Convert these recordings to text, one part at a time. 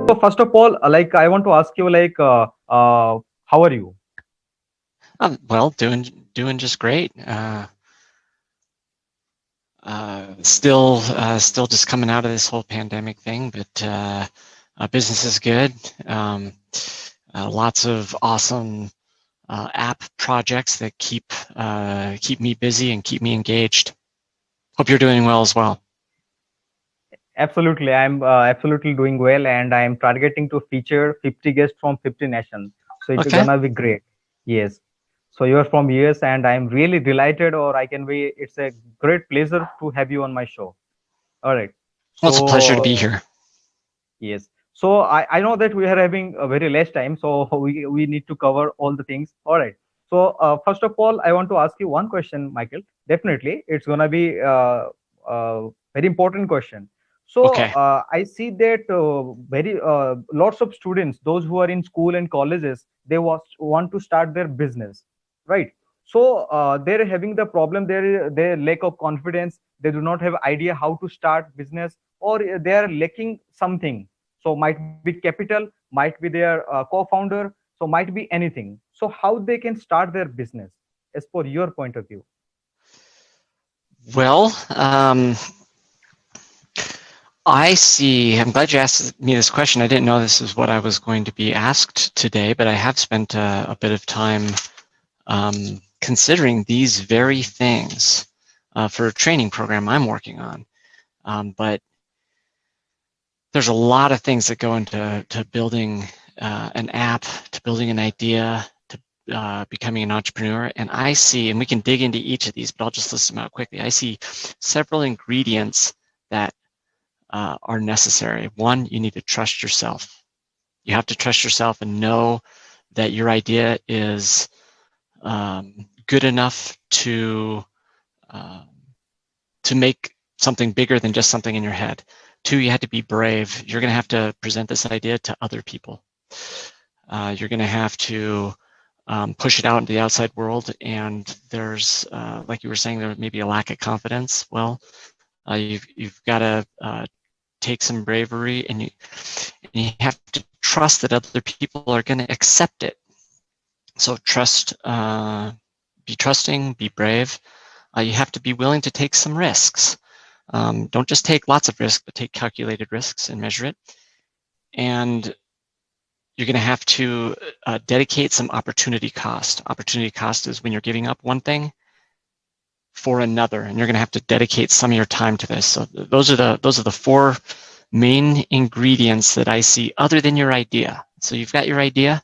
So first of all, I want to ask you, how are you? Well, doing just great. Still just coming out of this whole pandemic thing, but business is good. Lots of awesome app projects that keep me busy and keep me engaged. Hope you're doing well as well. Absolutely, I'm absolutely doing well, and I'm targeting to feature 50 guests from 50 nations. So it's Okay. gonna be great. Yes. So you're from US, and I'm really delighted, or I can be. It's a great pleasure to have you on my show. All right. Well, it's a pleasure to So be here. yes. So I know that we are having a very less time, so we need to cover all the things. All right. So first of all, I want to ask you one question, Michael. Definitely, it's gonna be very important question. So Okay. I see that very lots of students, those who are in school and colleges, they want to start their business, right? So they're having the problem. Their lack of confidence. They do not have idea how to start business, or they are lacking something. So might be capital, might be their co-founder, so might be anything. So how they can start their business as per your point of view? Well, I'm glad you asked me this question. I didn't know this is what I was going to be asked today, but I have spent a bit of time considering these very things for a training program I'm working on. But there's a lot of things that go into building an app, to building an idea, to becoming an entrepreneur. And I see, and we can dig into each of these, but I'll just list them out quickly. I see several ingredients that are necessary. One, you need to trust yourself. You have to trust yourself and know that your idea is good enough to make something bigger than just something in your head. Two, you have to be brave. You're going to have to present this idea to other people. You're going to have to push it out into the outside world, and there's, like you were saying, there may be a lack of confidence. Well, you've got to take some bravery, and you have to trust that other people are going to accept it. So be trusting, be brave. You have to be willing to take some risks. Don't just take lots of risks, but take calculated risks and measure it. And you're going to have to dedicate some opportunity cost. Opportunity cost is when you're giving up one thing for another, and you're going to have to dedicate some of your time to this. So those are the four main ingredients that I see, other than your idea. So you've got your idea.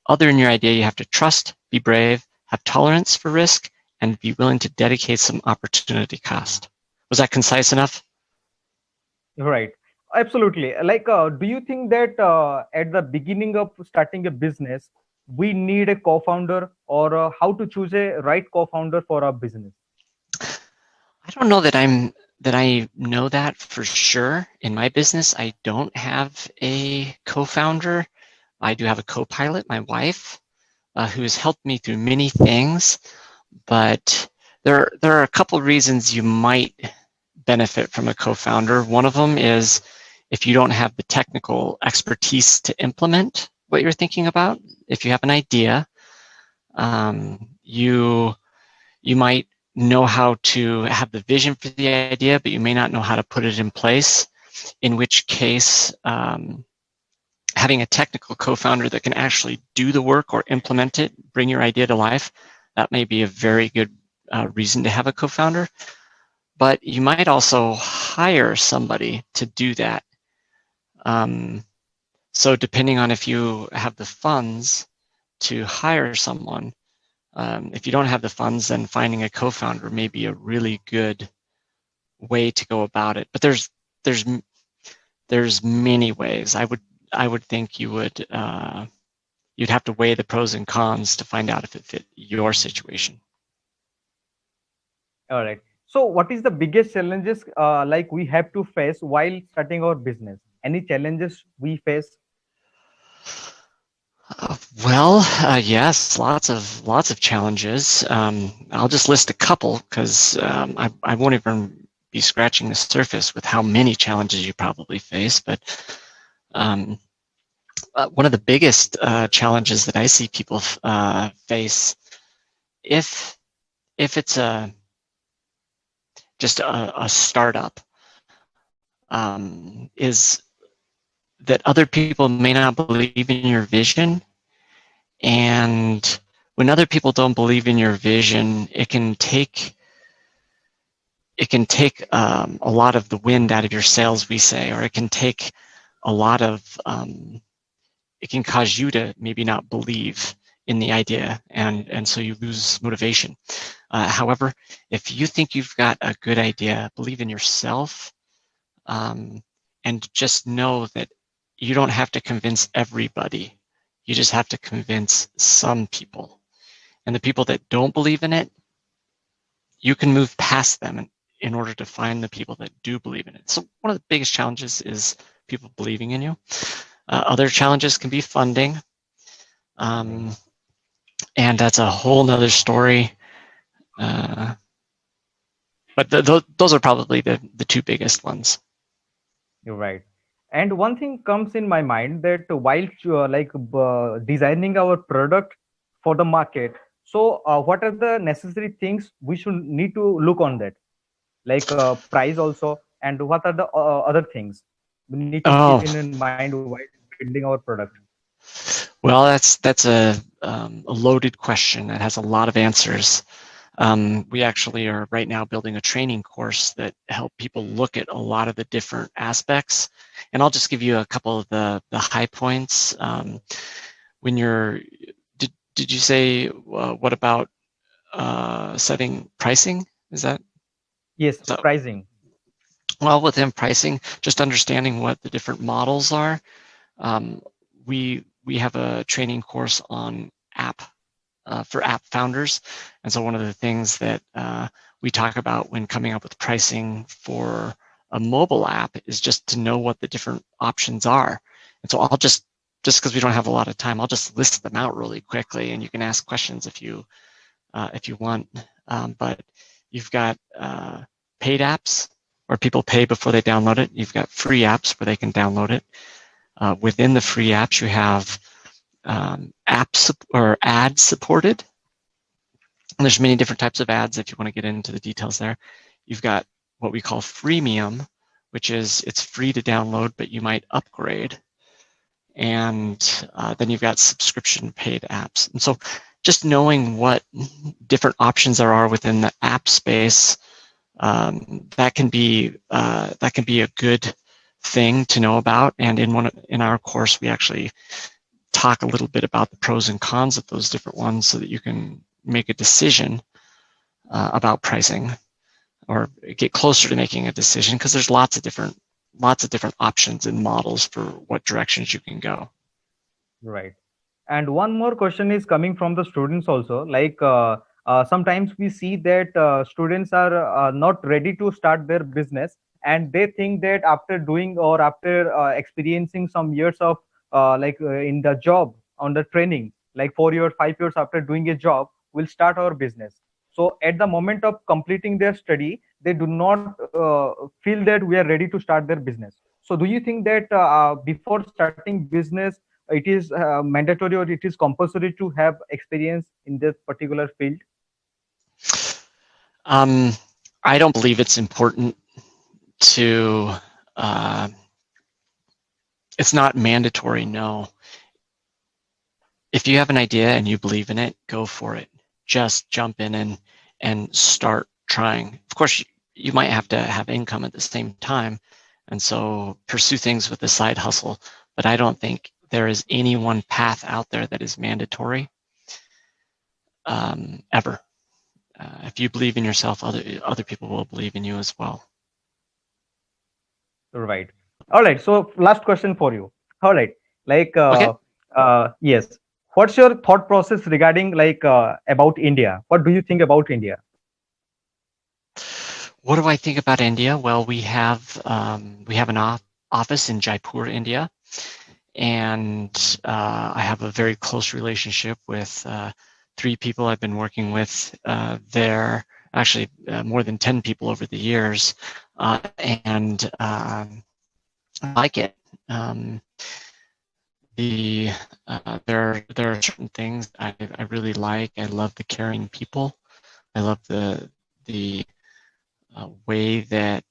Other than your idea, you have to trust, be brave, have tolerance for risk, and be willing to dedicate some opportunity cost. Was that concise enough? Right. Absolutely. Do you think that at the beginning of starting a business, we need a co-founder, or how to choose a right co-founder for our business? I don't know that I know that for sure. In my business, I don't have a co-founder. I do have a co-pilot, my wife, who has helped me through many things. But there are a couple of reasons you might benefit from a co-founder. One of them is if you don't have the technical expertise to implement what you're thinking about. If you have an idea, you might know how to have the vision for the idea, but you may not know how to put it in place, in which case having a technical co-founder that can actually do the work or implement it, bring your idea to life, that may be a very good reason to have a co-founder. But you might also hire somebody to do that. So depending on if you have the funds to hire someone, if you don't have the funds, then finding a co-founder may be a really good way to go about it. But there's many ways. I would think you'd have to weigh the pros and cons to find out if it fit your situation. All right. So what is the biggest challenges we have to face while starting our business? Any challenges we face? Yes, lots of challenges. I'll just list a couple because I won't even be scratching the surface with how many challenges you probably face. But One of the biggest challenges that I see people face, if it's just a startup, is that other people may not believe in your vision, and when other people don't believe in your vision, it can take a lot of the wind out of your sails, we say, or it can take a lot of it can cause you to maybe not believe in the idea, and so you lose motivation. However, if you think you've got a good idea, believe in yourself, and just know that you don't have to convince everybody. You just have to convince some people. And the people that don't believe in it, you can move past them in order to find the people that do believe in it. So one of the biggest challenges is people believing in you. Other challenges can be funding. And that's a whole nother story. But those are probably the two biggest ones. You're right. And one thing comes in my mind that while designing our product for the market, so what are the necessary things we should need to look on that, like price also, and what are the other things we need to keep Oh, in mind while building our product? well, that's a loaded question that has a lot of answers. We actually are right now building a training course that help people look at a lot of the different aspects. And I'll just give you a couple of the high points. When you're, did you say, what about setting pricing? Is that? Yes, So, pricing. well, within pricing, just understanding what the different models are. We have a training course on for app founders. And so one of the things that we talk about when coming up with pricing for a mobile app is just to know what the different options are. And so I'll just because we don't have a lot of time, I'll just list them out really quickly, and you can ask questions if you want. But you've got paid apps where people pay before they download it. You've got free apps where they can download it. Within the free apps, you have apps or ads supported. And there's many different types of ads if you want to get into the details there. You've got what we call freemium, which is it's free to download, but you might upgrade. And then you've got subscription paid apps. And so just knowing what different options there are within the app space, that can be a good thing to know about. And in our course, we actually talk a little bit about the pros and cons of those different ones so that you can make a decision about pricing or get closer to making a decision, because there's lots of different options and models for what directions you can go. Right. And one more question is coming from the students also. Like sometimes we see that students are not ready to start their business, and they think that after doing or after experiencing some years of in the job on the training, like 4 years, 5 years after doing a job, we'll start our business. So at the moment of completing their study, they do not feel that we are ready to start their business. So do you think that before starting business, it is mandatory or it is compulsory to have experience in this particular field? I don't believe it's important to. It's not mandatory, no. If you have an idea and you believe in it, go for it. Just jump in and start trying. Of course, you might have to have income at the same time, and so pursue things with a side hustle. But I don't think there is any one path out there that is mandatory, ever. If you believe in yourself, other people will believe in you as well. Right. All right. So last question for you. All right. Like, Okay. yes. What's your thought process regarding about India? What do you think about India? What do I think about India? Well, we have an office in Jaipur, India, and I have a very close relationship with 3 people I've been working with there. Actually, more than 10 people over the years, and I like it. There are certain things I really like. I love the caring people. I love the way that